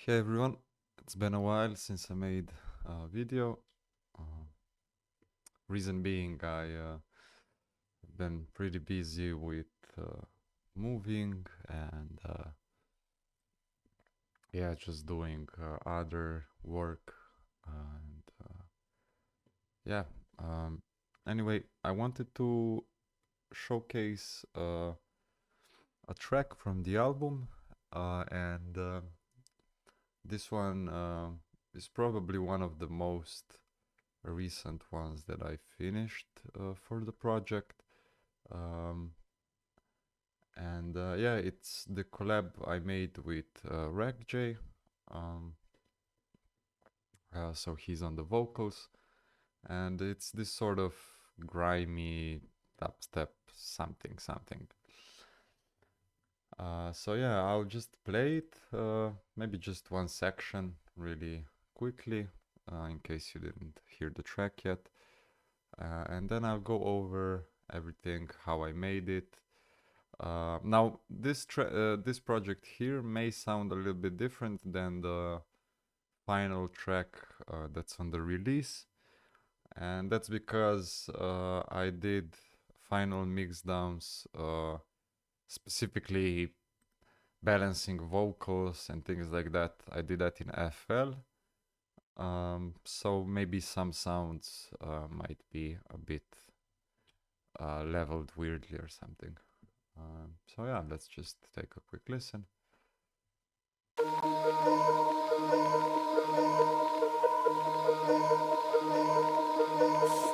Hey everyone, it's been a while since I made a video. Uh, Reason being, I been pretty busy with moving and yeah, just doing other work. And yeah, um, anyway, I wanted to showcase a track from the album, and this one is probably one of the most recent ones that I finished for the project. Um, and yeah, it's the collab I made with Rakjay. Um, so he's on the vocals, and it's this sort of grimy dubstep something something. So yeah, I'll just play it, maybe just one section really quickly, in case you didn't hear the track yet. And then I'll go over everything, how I made it. Now, this project here may sound a little bit different than the final track that's on the release, and that's because I did final mix downs, specifically balancing vocals and things like that. I did that in FL. So maybe some sounds might be a bit leveled weirdly or something. So yeah, let's just take a quick listen.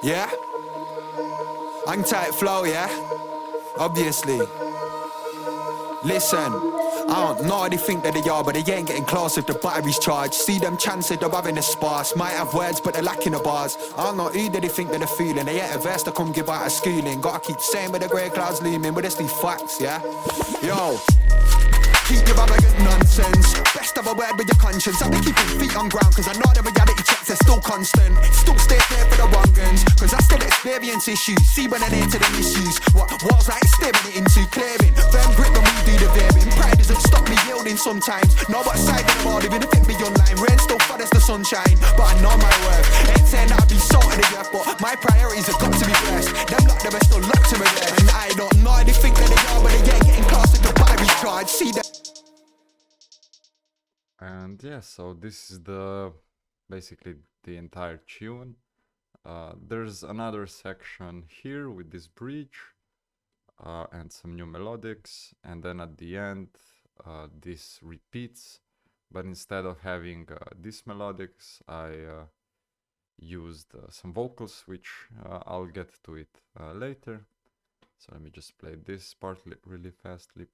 Yeah? Hang tight flow, yeah? Obviously. Listen, I don't know how they think that they are, but they ain't getting close if the battery's charged. See them chances they're having a sparse. Might have words, but they're lacking the bars. I don't know who they think that they're feeling. They ain't a verse to come give out a schooling. Gotta keep saying with the grey clouds looming, but it's these facts, yeah? Yo. Keep your arrogant nonsense. Best of a word with your conscience. I've been keeping feet on ground, cause I know the reality checks are still constant. Still stay clear for the wrong guns, cause I still experience issues. See when I near to the misuse. What walls like staring it into clearing. Firm grip when we do the veering. Pride doesn't stop me yielding sometimes. Know what side of the world, even if it be online. Rain still follows the sunshine, but I know my worth. Ain't saying that I'll be salt of the earth, but my priorities have got to be first. Them lot, them are still locked to my rest. And I don't know how they think that they are, but they ain't getting close to the battery charge. See that. And yeah, so this is the basically the entire tune. There's another section here with this bridge and some new melodics, and then at the end this repeats, but instead of having these melodics, I used some vocals, which I'll get to it later. So let me just play this part really fastly.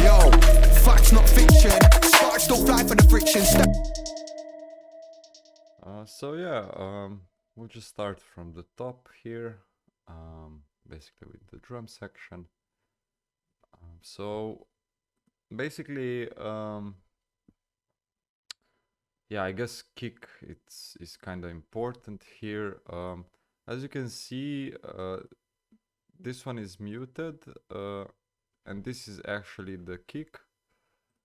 Yo, facts not fiction. Sparks don't fly for the friction. So yeah, we'll just start from the top here, basically with the drum section. So basically, yeah, I guess kick is kind of important here. As you can see, this one is muted, and this is actually the kick.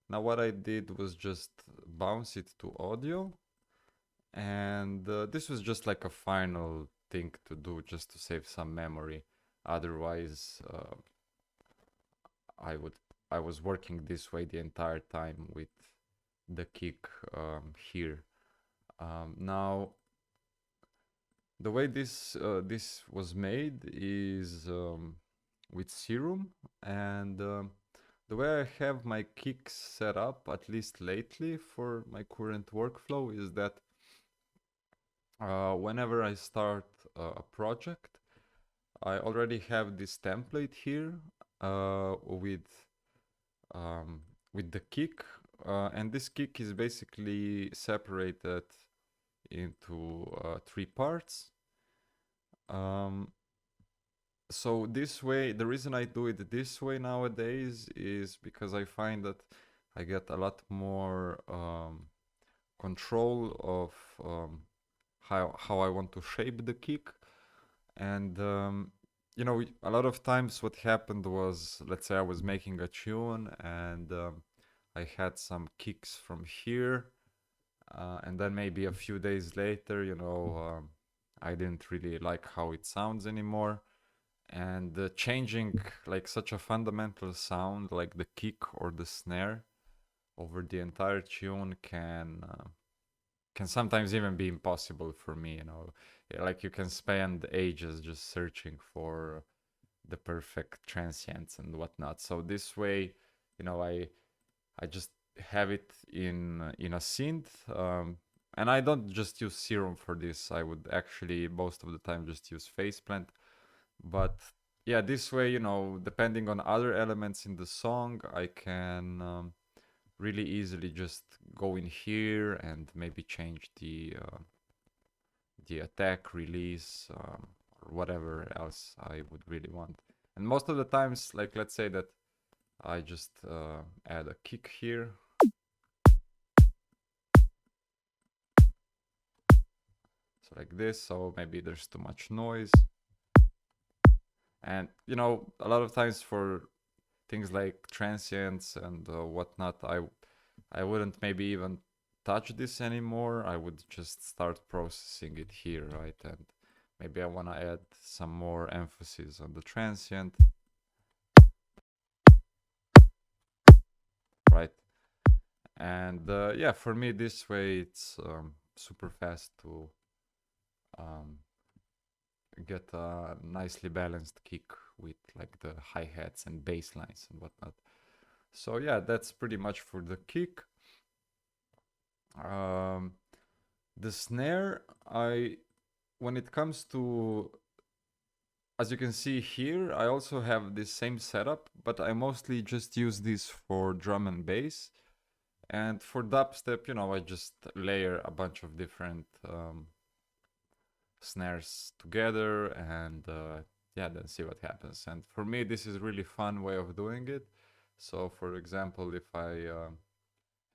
Now what I did was just bounce it to audio, and this was just like a final thing to do, just to save some memory. Otherwise, I was working this way the entire time with the kick here. Now, the way this was made is with Serum, and the way I have my kicks set up, at least lately for my current workflow, is that whenever I start a project, I already have this template here with the kick, and this kick is basically separated into 3 parts. So this way, the reason I do it this way nowadays is because I find that I get a lot more control of how I want to shape the kick. And you know, a lot of times what happened was, let's say I was making a tune and I had some kicks from here, and then maybe a few days later, you know, I didn't really like how it sounds anymore. And changing like such a fundamental sound like the kick or the snare over the entire tune can sometimes even be impossible for me, you know. Yeah, like you can spend ages just searching for the perfect transients and whatnot. So this way, you know, I just have it in a synth, and I don't just use Serum for this. I would actually most of the time just use Faceplant. But yeah, this way, you know, depending on other elements in the song, I can really easily just go in here and maybe change the attack, release, or whatever else I would really want. And most of the times, like let's say that I just add a kick here. So like this, so maybe there's too much noise. And you know, a lot of times for things like transients and whatnot, I wouldn't maybe even touch this anymore. I would just start processing it here, right? And maybe I want to add some more emphasis on the transient, right? And yeah, for me this way it's super fast to um, get a nicely balanced kick with like the hi-hats and bass lines and whatnot. So yeah, that's pretty much for the kick. Um, the snare, when it comes to, as you can see here, I also have this same setup, but I mostly just use this for drum and bass. And for dubstep, you know, I just layer a bunch of different snares together and yeah, then see what happens. And for me, this is really fun way of doing it. So for example, if I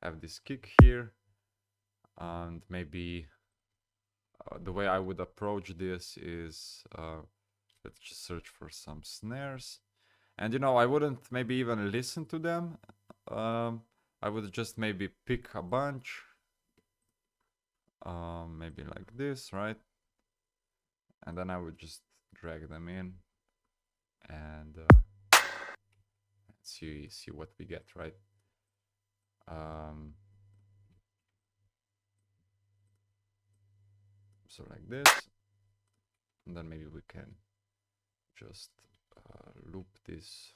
have this kick here and maybe the way I would approach this is let's just search for some snares. And you know, I wouldn't maybe even listen to them. I would just maybe pick a bunch, maybe like this, right? And then I would just drag them in and see what we get, right? Um, so like this, and then maybe we can just loop this.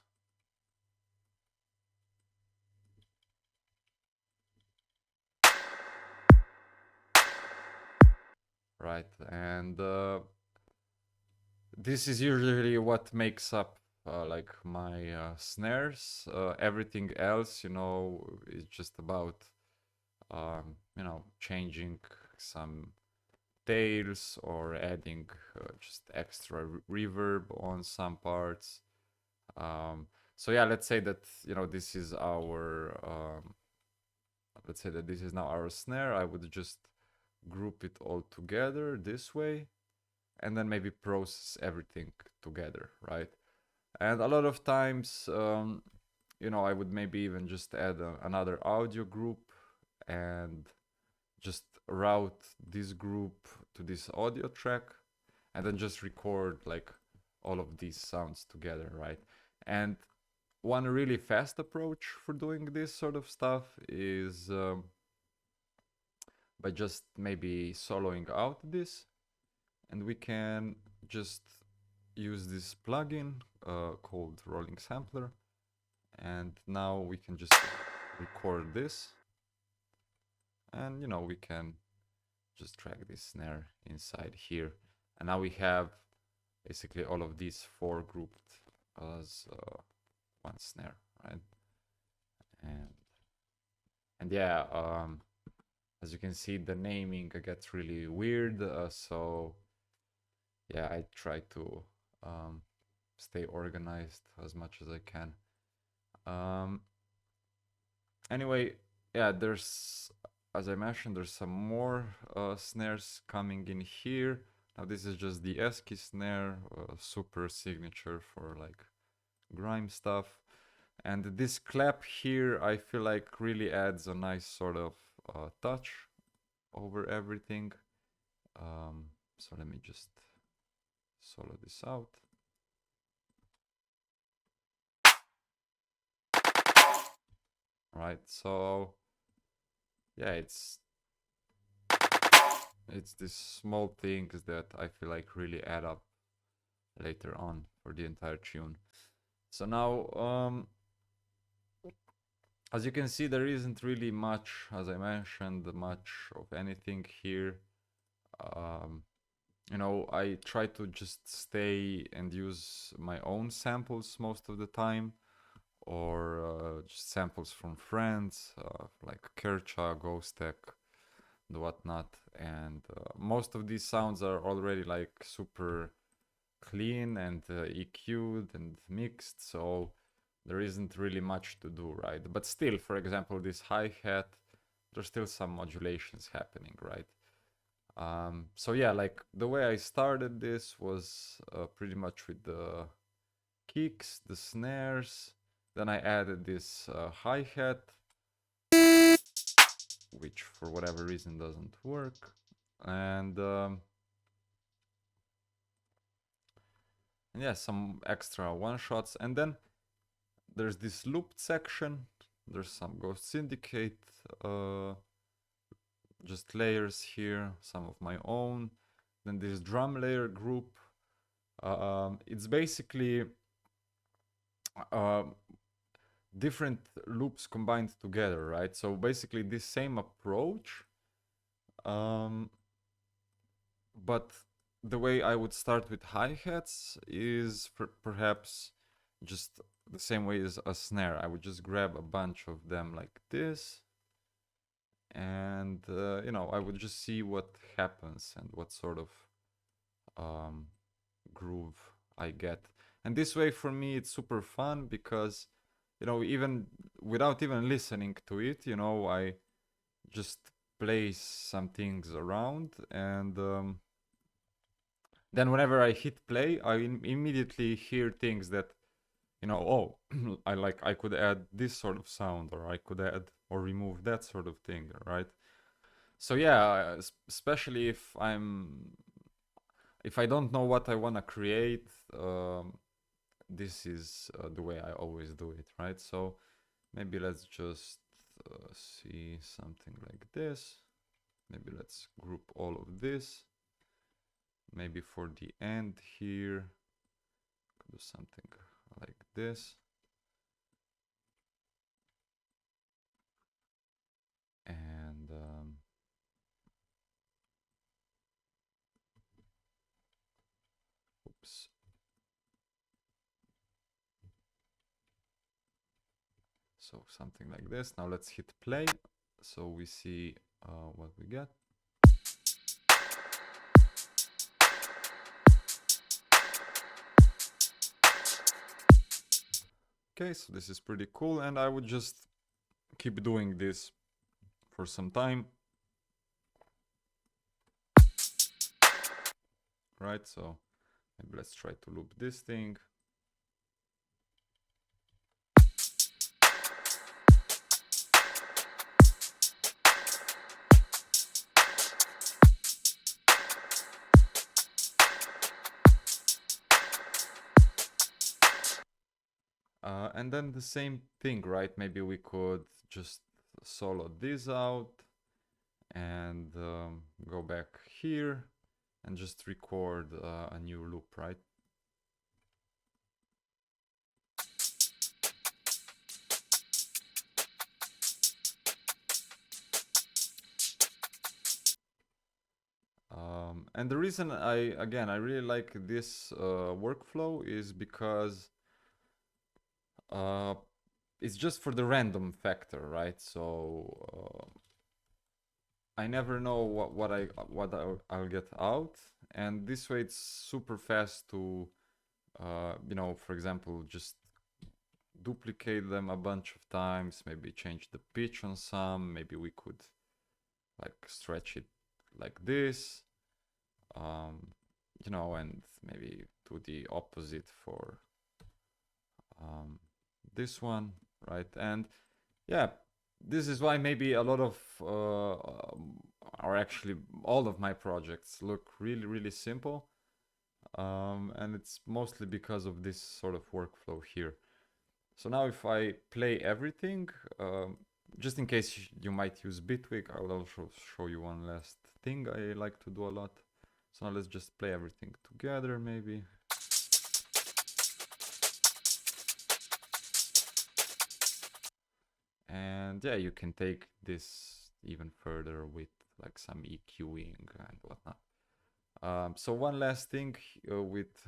Right, and this is usually what makes up like my snares. Everything else, you know, is just about you know, changing some tails or adding just extra reverb on some parts. So yeah, let's say that, you know, this is our let's say that this is now our snare. I would just group it all together this way and then maybe process everything together, right? And a lot of times, you know, I would maybe even just add another audio group and just route this group to this audio track and then just record like all of these sounds together, right? And one really fast approach for doing this sort of stuff is by just maybe soloing out this, and we can just use this plugin called Rolling Sampler, and now we can just record this, and you know, we can just drag this snare inside here, and now we have basically all of these four grouped as one snare, right? And yeah, as you can see, the naming gets really weird, so yeah, I try to stay organized as much as I can. Anyway, yeah, there's as I mentioned, there's some more snares coming in here. Now this is just the ASCII snare, super signature for like grime stuff. And this clap here, I feel like really adds a nice sort of touch over everything. So let me just solo this out. Right, so yeah, it's these small things that I feel like really add up later on for the entire tune. So now, as you can see, there isn't really much, as I mentioned, much of anything here. You know, I try to just stay and use my own samples most of the time, or just samples from friends, like Kercha, Ghostek, and whatnot. And most of these sounds are already like super clean and EQ'd and mixed, so there isn't really much to do, right? But still, for example, this hi-hat, there's still some modulations happening, right? So yeah, like the way I started this was pretty much with the kicks, the snares, then I added this hi-hat, which for whatever reason doesn't work, and yeah, some extra one-shots, and then there's this looped section, there's some Ghost Syndicate, just layers here, some of my own, then this drum layer group. It's basically different loops combined together, right? So basically this same approach, but the way I would start with hi-hats is perhaps just the same way as a snare. I would just grab a bunch of them like this, and you know, I would just see what happens and what sort of groove I get. And this way for me it's super fun because, you know, even without even listening to it, you know, I just place some things around, and then whenever I hit play, I immediately hear things that, you know, oh, I could add this sort of sound, or I could add or remove that sort of thing, right? So yeah, especially if I don't know what I want to create, this is the way I always do it, right? So maybe let's just see something like this. Maybe let's group all of this. Maybe for the end here, do something like this. And oops. So something like this. Now let's hit play. So we see what we get. Okay, so this is pretty cool, and I would just keep doing this for some time. Right, so maybe let's try to loop this thing. And then the same thing, right? Maybe we could just solo this out and go back here and just record a new loop, right? And the reason I really like this workflow is because it's just for the random factor, right? So I never know what I'll get out, and this way it's super fast to you know, for example, just duplicate them a bunch of times, maybe change the pitch on some, maybe we could like stretch it like this, you know, and maybe do the opposite for this one, right? And yeah, this is why maybe a lot of or actually all of my projects look really, really simple. And it's mostly because of this sort of workflow here. So now if I play everything, just in case you might use Bitwig, I will also show you one last thing I like to do a lot. So now let's just play everything together maybe. And yeah, you can take this even further with like some EQing and whatnot. So one last thing with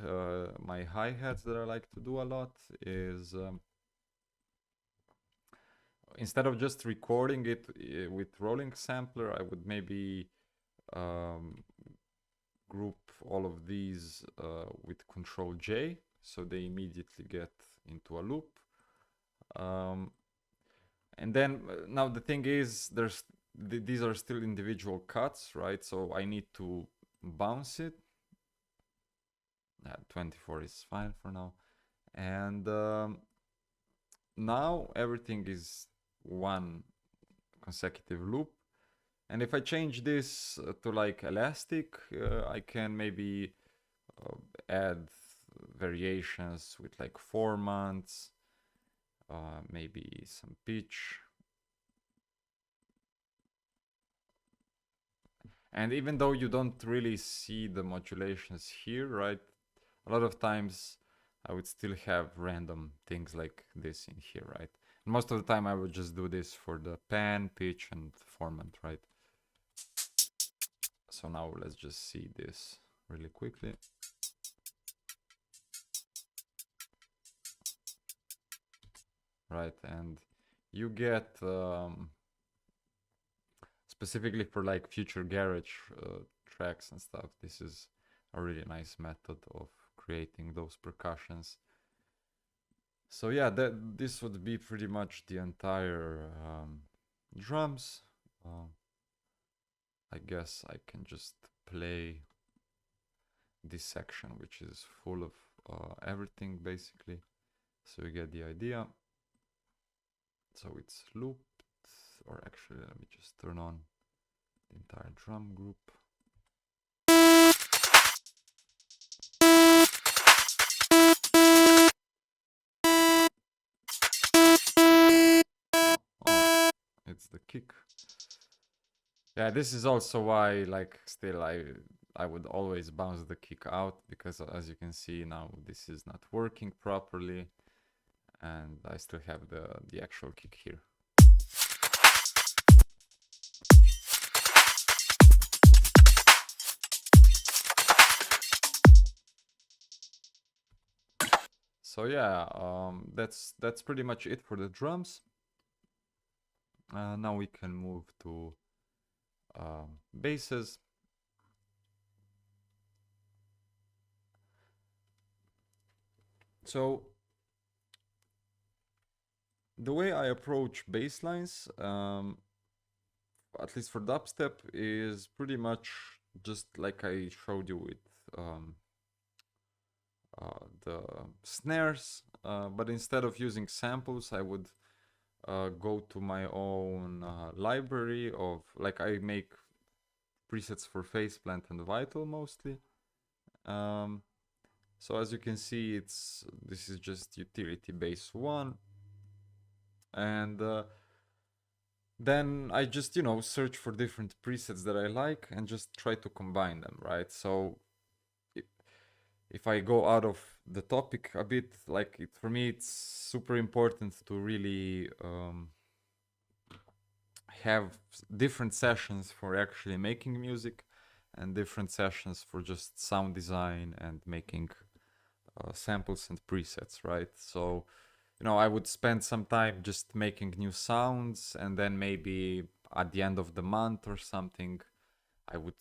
my hi-hats that I like to do a lot is instead of just recording it with rolling sampler, I would maybe group all of these with Control J, so they immediately get into a loop. And then now the thing is, these are still individual cuts, right? So I need to bounce it. 24 is fine for now. And now everything is one consecutive loop. And if I change this to like elastic, I can maybe add variations with like 4 months, maybe some pitch. And even though you don't really see the modulations here, right? A lot of times I would still have random things like this in here, right? And most of the time I would just do this for the pan, pitch, and formant, right? So now let's just see this really quickly. Right, and you get specifically for like future garage tracks and stuff, this is a really nice method of creating those percussions. So yeah, this would be pretty much the entire drums. I guess I can just play this section, which is full of everything basically, so you get the idea. So it's looped, or actually let me just turn on the entire drum group. Oh, it's the kick. Yeah, this is also why, like, still I would always bounce the kick out, because as you can see now, this is not working properly, and I still have the actual kick here. So yeah, that's pretty much it for the drums. Now we can move to basses. So the way I approach bass lines, at least for dubstep, is pretty much just like I showed you with the snares, but instead of using samples, I would go to my own library of, like, I make presets for Faceplant and Vital mostly. So as you can see, this is just utility base 1, and then I just, you know, search for different presets that I like and just try to combine them, right? So if I go out of the topic a bit, like, for me it's super important to really have different sessions for actually making music and different sessions for just sound design and making samples and presets, right? So, you know, I would spend some time just making new sounds, and then maybe at the end of the month or something, I would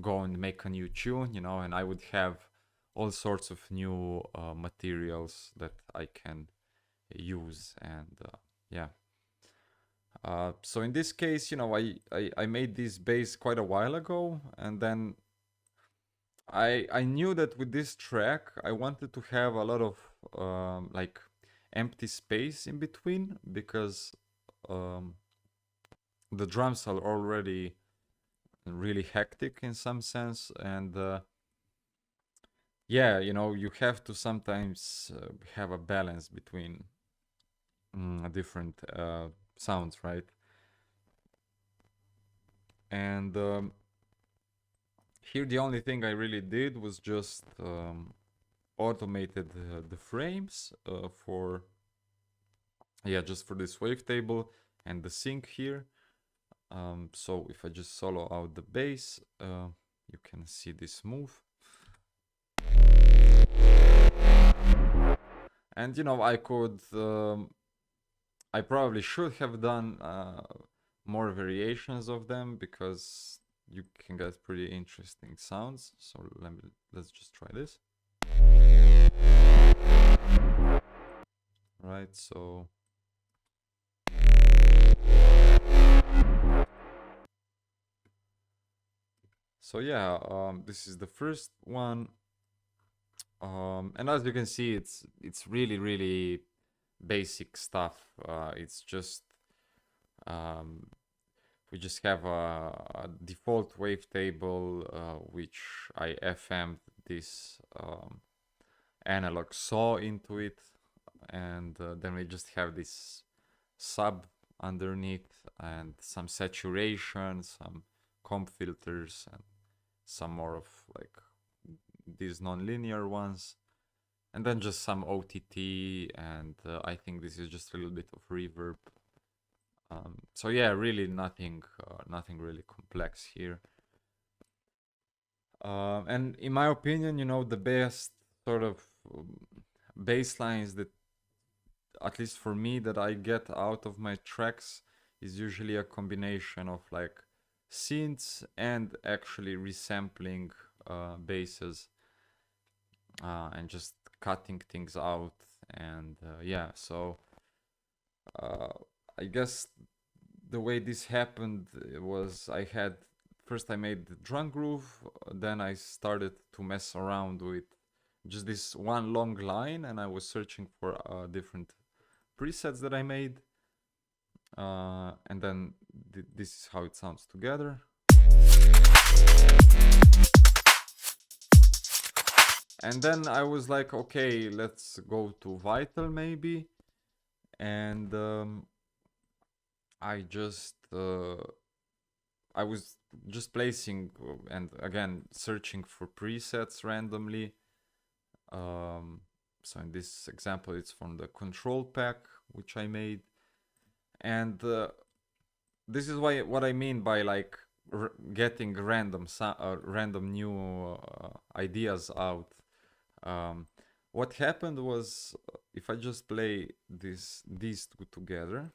go and make a new tune, you know, and I would have all sorts of new materials that I can use. And yeah, So in this case, you know, I made this bass quite a while ago, and then I knew that with this track I wanted to have a lot of like empty space in between, because um, the drums are already really hectic in some sense, and yeah, you know, you have to sometimes have a balance between different sounds, right? And here the only thing I really did was just automated the frames for, yeah, just for this wavetable and the sync here. So if I just solo out the bass, you can see this move. And you know, I could, I probably should have done more variations of them, because you can get pretty interesting sounds. So let's just try this. Right, so yeah, this is the first one, and as you can see, it's really basic stuff. It's just we just have a default wavetable which I FM'd this analog saw into it, and then we just have this sub underneath and some saturation, some comp filters, and some more of like these non-linear ones, and then just some OTT, and I think this is just a little bit of reverb. So yeah, really nothing really complex here. And in my opinion, you know, the best sort of bass lines that, at least for me, that I get out of my tracks is usually a combination of like synths and actually resampling basses, and just cutting things out. And yeah, so I guess the way this happened was I made the drum groove, then I started to mess around with just this one long line, and I was searching for different presets that I made, and then this is how it sounds together. And then I was like, okay, let's go to Vital maybe, and I was just placing and again searching for presets randomly. So in this example, it's from the control pack which I made, and this is what I mean by like getting random new ideas out. What happened was, if I just play these two together,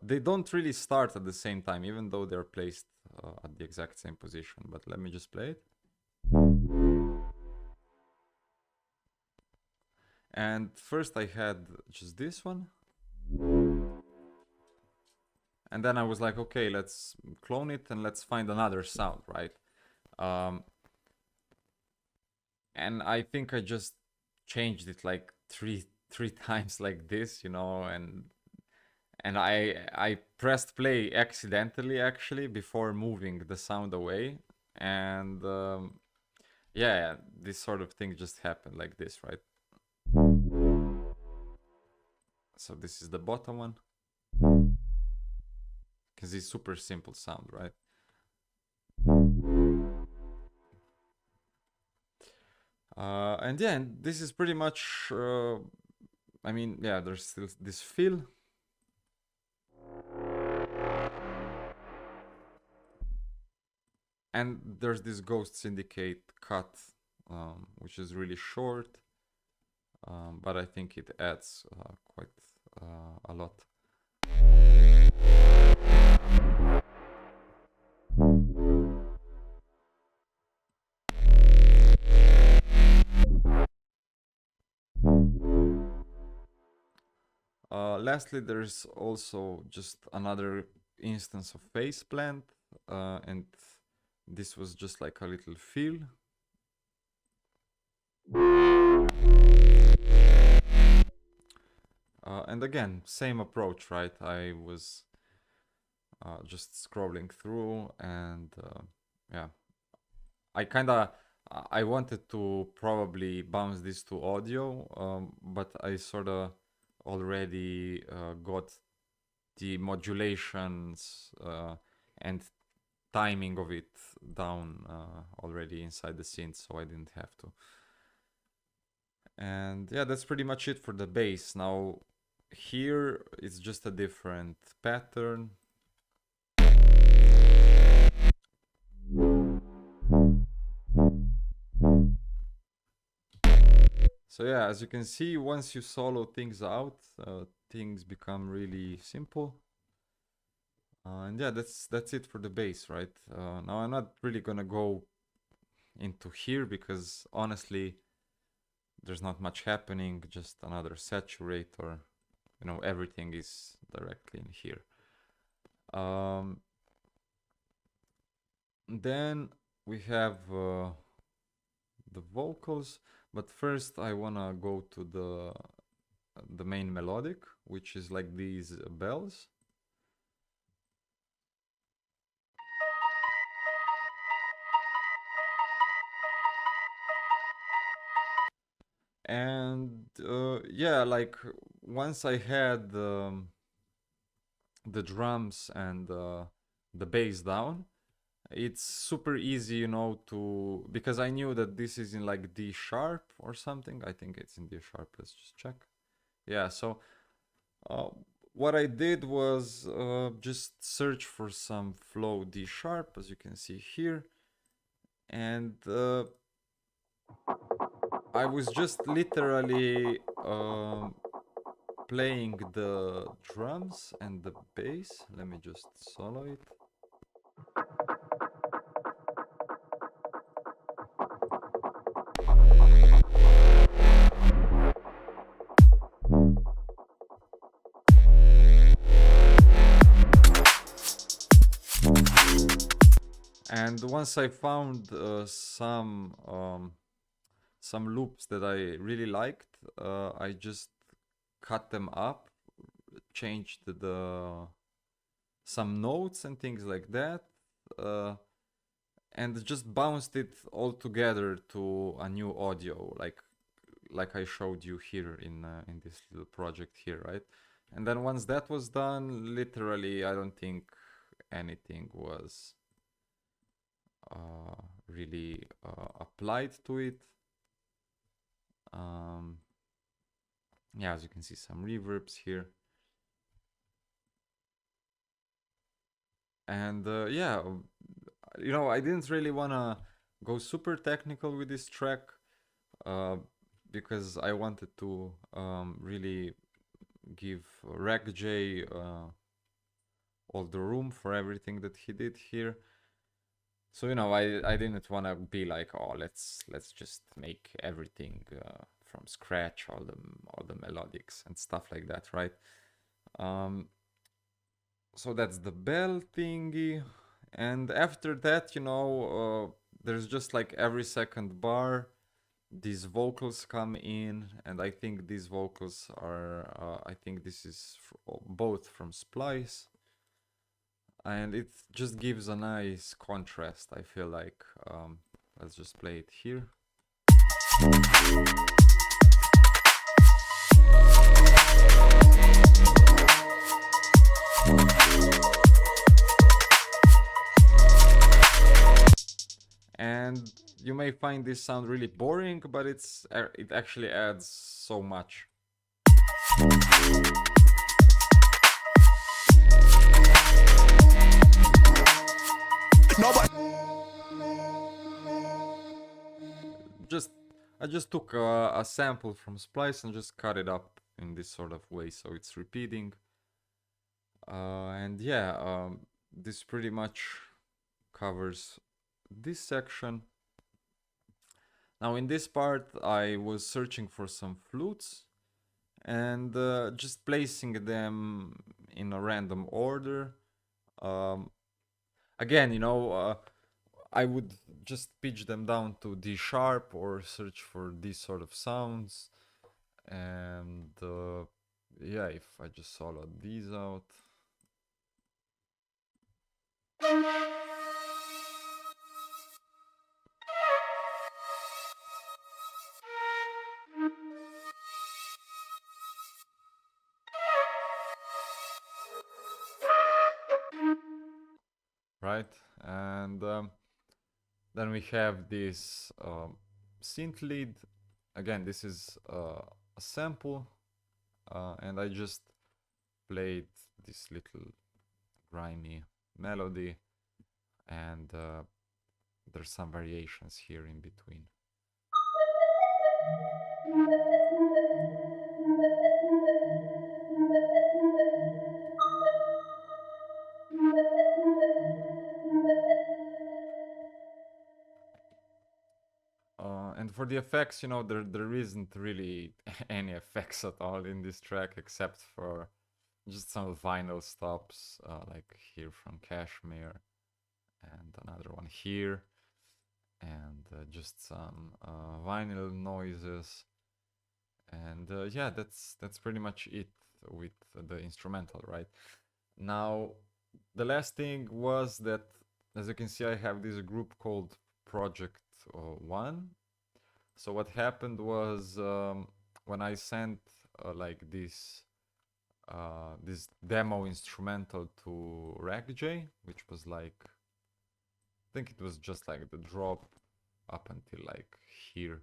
they don't really start at the same time, even though they're placed at the exact same position. But let me just play it. And first I had just this one. And then I was like, okay, let's clone it and let's find another sound, right? And I think I just changed it like three times like this, you know, and I pressed play accidentally actually before moving the sound away, and yeah, this sort of thing just happened like this, right? So this is the bottom one, because it's super simple sound, right? And yeah, and this is pretty much, I mean, yeah, there's still this fill. And there's this Ghost Syndicate cut, which is really short, but I think it adds quite a lot. Lastly, there's also just another instance of phase plant, and this was just like a little fill. And again, same approach, right? I was just scrolling through, and yeah, I wanted to probably bounce this to audio, but I sort of already got the modulations and timing of it down already inside the synth, so I didn't have to. And yeah, that's pretty much it for the bass. Now here it's just a different pattern. So yeah, as you can see, once you solo things out, things become really simple. And yeah, that's it for the bass, right? Now I'm not really gonna go into here because honestly, there's not much happening. Just another saturator. You know, everything is directly in here. Then we have the vocals, but first I wanna go to the main melodic, which is like these bells. And yeah, like once I had the drums and the bass down, it's super easy, you know, to, because I knew that this is in like D sharp or something. I think it's in D sharp. Let's just check. Yeah, so what I did was just search for some FLO D sharp, as you can see here, and I was just literally playing the drums and the bass. Let me just solo it. And once I found some loops that I really liked, I just cut them up, changed some notes and things like that, and just bounced it all together to a new audio, like I showed you here in this little project here, right? And then once that was done, literally, I don't think anything was really applied to it. Yeah, as you can see, some reverbs here. And yeah, you know, I didn't really want to go super technical with this track because I wanted to really give Rakjay all the room for everything that he did here. So you know, I didn't want to be like, oh, let's just make everything from scratch, all the melodics and stuff like that, right? So that's the bell thingy, and after that, you know, there's just like every second bar, these vocals come in, and I think these vocals are, I think this is both from Splice. And it just gives a nice contrast, I feel like. Let's just play it here. And you may find this sound really boring, but it actually adds so much. I just took a sample from Splice and just cut it up in this sort of way, so it's repeating. And yeah, this pretty much covers this section. Now in this part, I was searching for some flutes, and just placing them in a random order. Um, Again, I would just pitch them down to D sharp or search for these sort of sounds. And yeah, if I just solo these out. Right? And then we have this synth lead. Again, this is a sample, and I just played this little grimy melody, and there's some variations here in between. And for the effects, there isn't really any effects at all in this track except for just some vinyl stops, like here from Kashmir, and another one here, and just some vinyl noises. And yeah, that's pretty much it with the instrumental, right? Now, the last thing was that, as you can see, I have this group called Project One. So what happened was, when I sent like this demo instrumental to Rakjay, which was like, I think it was just like the drop up until like here,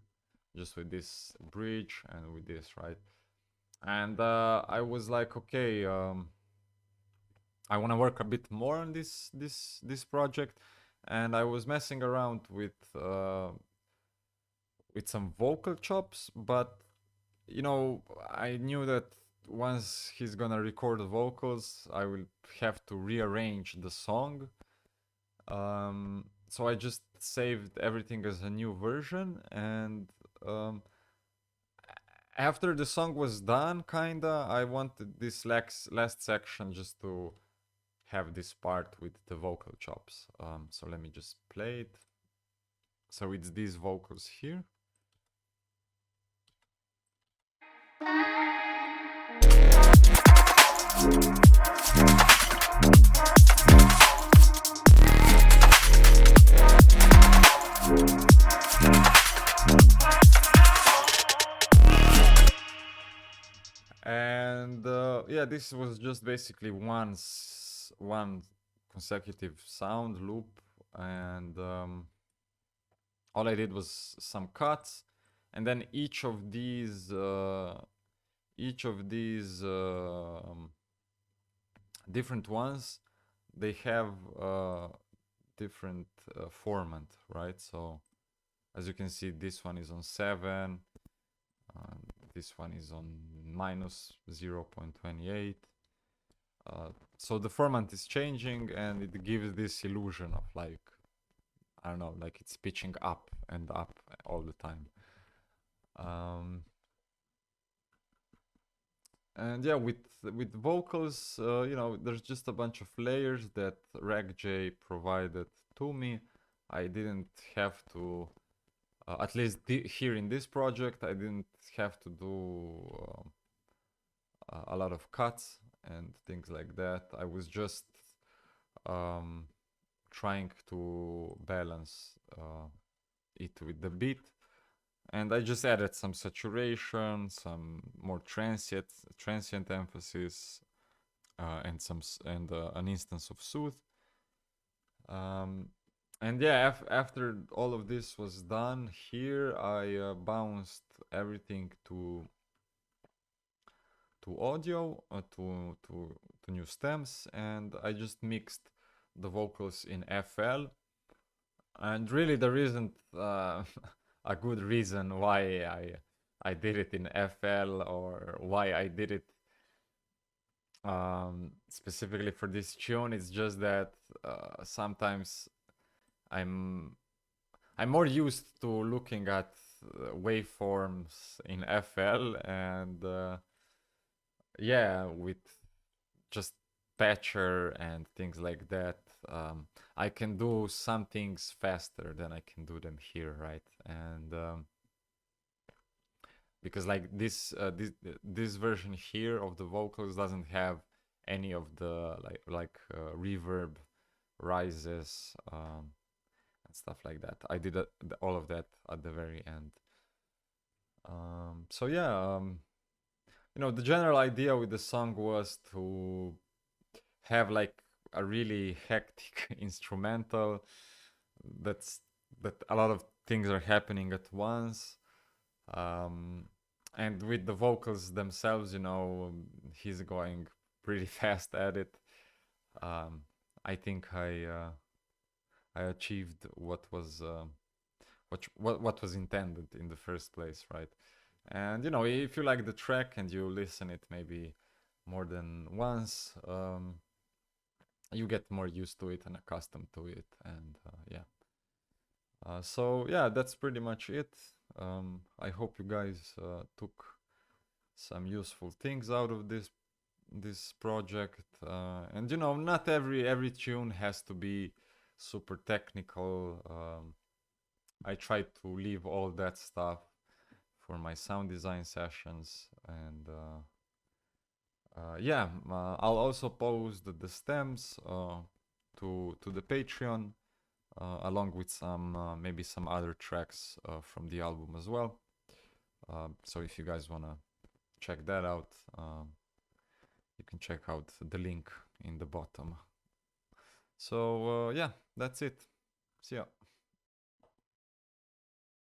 just with this bridge and with this, right? And I was like, okay, I want to work a bit more on this project, and I was messing around with some vocal chops, but I knew that once he's gonna record the vocals, I will have to rearrange the song. So I just saved everything as a new version, and after the song was done, kinda, I wanted this last section just to have this part with the vocal chops. So let me just play it. So it's these vocals here. And yeah, this was just basically one consecutive sound loop, and all I did was some cuts, and then each of these different ones, they have different format, right? So as you can see, this one is on 7, this one is on minus 0.28. So the format is changing, and it gives this illusion of like, I don't know, like it's pitching up and up all the time. And yeah, with vocals, there's just a bunch of layers that Rakjay provided to me. I didn't have to, at least here in this project, I didn't have to do a lot of cuts and things like that. I was just trying to balance it with the beat, and I just added some saturation, some more transient emphasis, and an instance of soothe. And yeah, after all of this was done, here I bounced everything to audio, to new stems, and I just mixed the vocals in FL. And really, there isn't a good reason why I did it in FL, or why I did it specifically for this tune. It's just that sometimes I'm more used to looking at waveforms in FL, and yeah, with just patcher and things like that, I can do some things faster than I can do them here, right? And because like this version here of the vocals doesn't have any of the reverb rises and stuff like that. I did all of that at the very end. So yeah, the general idea with the song was to have like a really hectic instrumental that a lot of things are happening at once, um, and with the vocals themselves, he's going pretty fast at it. I think I achieved what was intended in the first place, right? And if you like the track and you listen it maybe more than once, you get more used to it and accustomed to it, and yeah. So yeah, that's pretty much it. I hope you guys took some useful things out of this project, and not every tune has to be super technical. I try to leave all that stuff for my sound design sessions, and yeah, I'll also post the stems to the Patreon, along with maybe some other tracks from the album as well. So if you guys wanna check that out, you can check out the link in the bottom. So yeah, that's it. See ya.